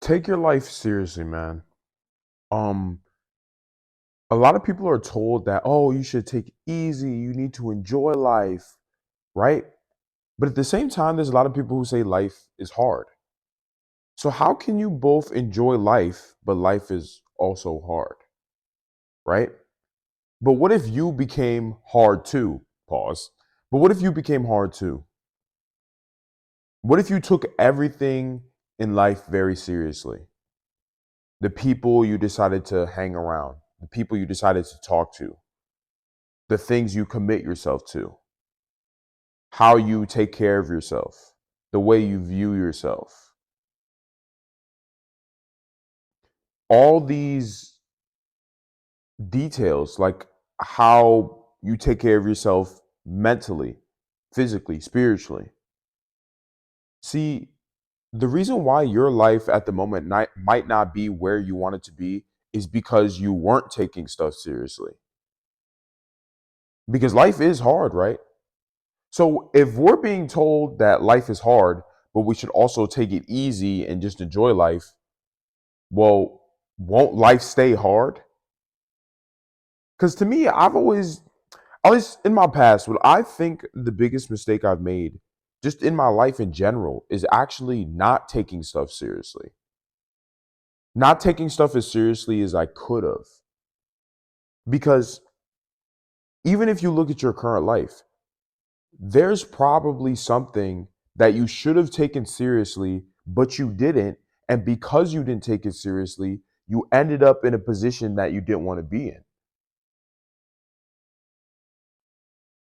Take your life seriously, man. Um, a lot of people are told that, oh, you should take it easy, you need to enjoy life, right? But at the same time, there's a lot of people who say life is hard. So how can you both enjoy life, but life is also hard, right? But what if you became hard too? Pause. But what if you became hard too? What if you took everything in life very seriously? The people you decided to hang around, the people you decided to talk to, the things you commit yourself to, how you take care of yourself, the way you view yourself. All these details, like how you take care of yourself mentally, physically, spiritually. See, the reason why your life at the moment might not be where you want it to be is because you weren't taking stuff seriously. Because life is hard, right? So if we're being told that life is hard, but we should also take it easy and just enjoy life, well, won't life stay hard? Because to me, I've always, at least in my past, what I think the biggest mistake I've made, just in my life in general, is actually not taking stuff seriously. Not taking stuff as seriously as I could have. Because even if you look at your current life, there's probably something that you should have taken seriously, but you didn't. And because you didn't take it seriously, you ended up in a position that you didn't want to be in.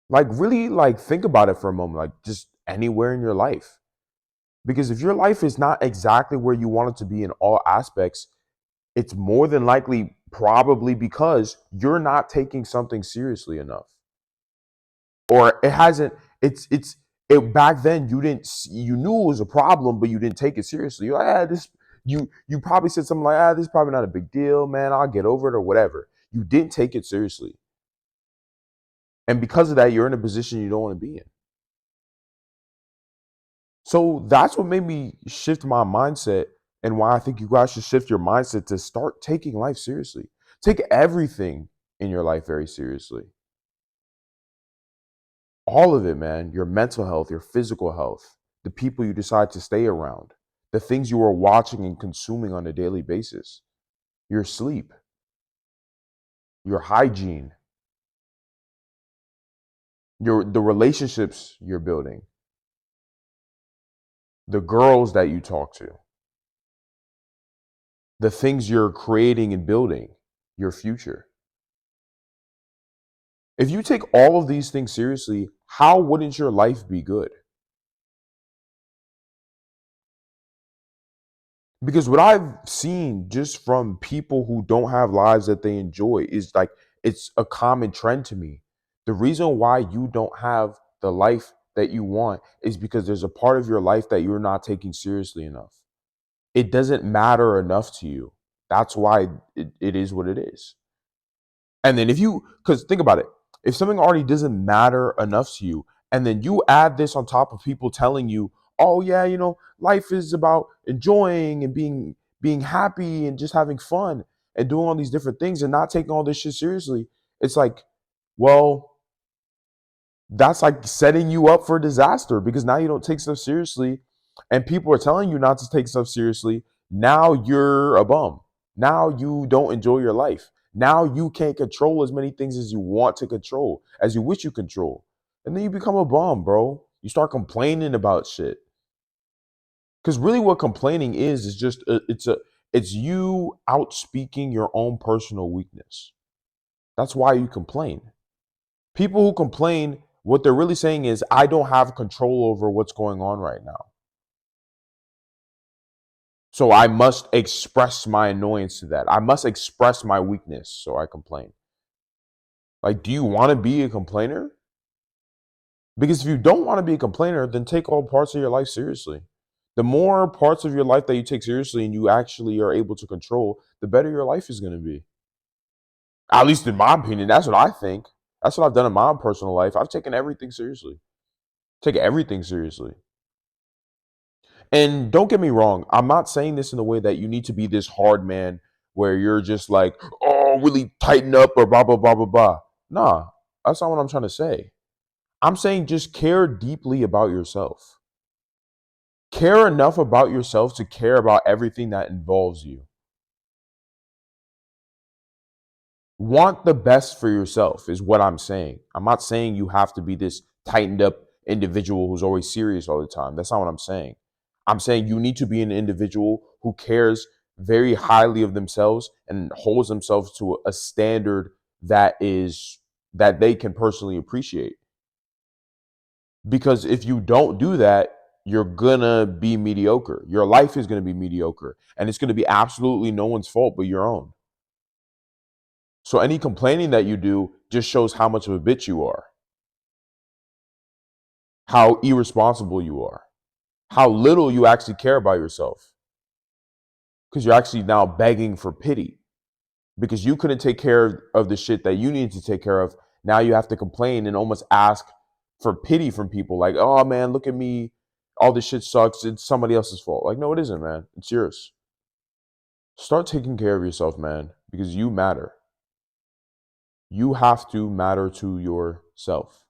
Like, really, like, think about it for a moment, like, just anywhere in your life. Because if your life is not exactly where you want it to be in all aspects, it's more than likely probably because you're not taking something seriously enough. Or it hasn't, it back then you didn't you knew it was a problem, but you didn't take it seriously. You're like, this, you probably said something like, this is probably not a big deal, man, I'll get over it or whatever. You didn't take it seriously. And because of that, you're in a position you don't want to be in. So that's what made me shift my mindset, and why I think you guys should shift your mindset to start taking life seriously. Take everything in your life very seriously. All of it, man. Your mental health, your physical health, the people you decide to stay around, the things you are watching and consuming on a daily basis, your sleep, your hygiene, the relationships you're building, the girls that you talk to, the things you're creating and building, your future. If you take all of these things seriously, how wouldn't your life be good? Because what I've seen just from people who don't have lives that they enjoy is like, it's a common trend to me. The reason why you don't have the life that you want is because there's a part of your life that you're not taking seriously enough. It doesn't matter enough to you. That's why it is what it is. And then if you, because think about it, if something already doesn't matter enough to you, and then you add this on top of people telling you, oh yeah, life is about enjoying and being happy and just having fun and doing all these different things and not taking all this shit seriously, it's like, well, that's like setting you up for disaster because now you don't take stuff seriously and people are telling you not to take stuff seriously. Now you're a bum. Now you don't enjoy your life. Now you can't control as many things as you want to control, as you wish you control. And then you become a bum, bro. You start complaining about shit. Cuz really what complaining is just it's you outspeaking your own personal weakness. That's why you complain. People who complain, what they're really saying is, I don't have control over what's going on right now. So I must express my annoyance to that. I must express my weakness. So I complain. Like, do you want to be a complainer? Because if you don't want to be a complainer, then take all parts of your life seriously. The more parts of your life that you take seriously and you actually are able to control, the better your life is going to be. At least in my opinion, that's what I think. That's what I've done in my personal life. I've taken everything seriously. Take everything seriously. And don't get me wrong, I'm not saying this in the way that you need to be this hard man where you're just like, oh, really tighten up or blah, blah, blah, blah, blah. Nah, that's not what I'm trying to say. I'm saying just care deeply about yourself. Care enough about yourself to care about everything that involves you. Want the best for yourself is what I'm saying. I'm not saying you have to be this tightened up individual who's always serious all the time. That's not what I'm saying. I'm saying you need to be an individual who cares very highly of themselves and holds themselves to a standard that they can personally appreciate. Because if you don't do that, you're gonna be mediocre. Your life is gonna be mediocre, and it's gonna be absolutely no one's fault but your own. So any complaining that you do just shows how much of a bitch you are, how irresponsible you are, how little you actually care about yourself. Because you're actually now begging for pity because you couldn't take care of the shit that you needed to take care of. Now you have to complain and almost ask for pity from people like, oh man, look at me. All this shit sucks. It's somebody else's fault. Like, no, it isn't, man. It's yours. Start taking care of yourself, man, because you matter. You have to matter to yourself.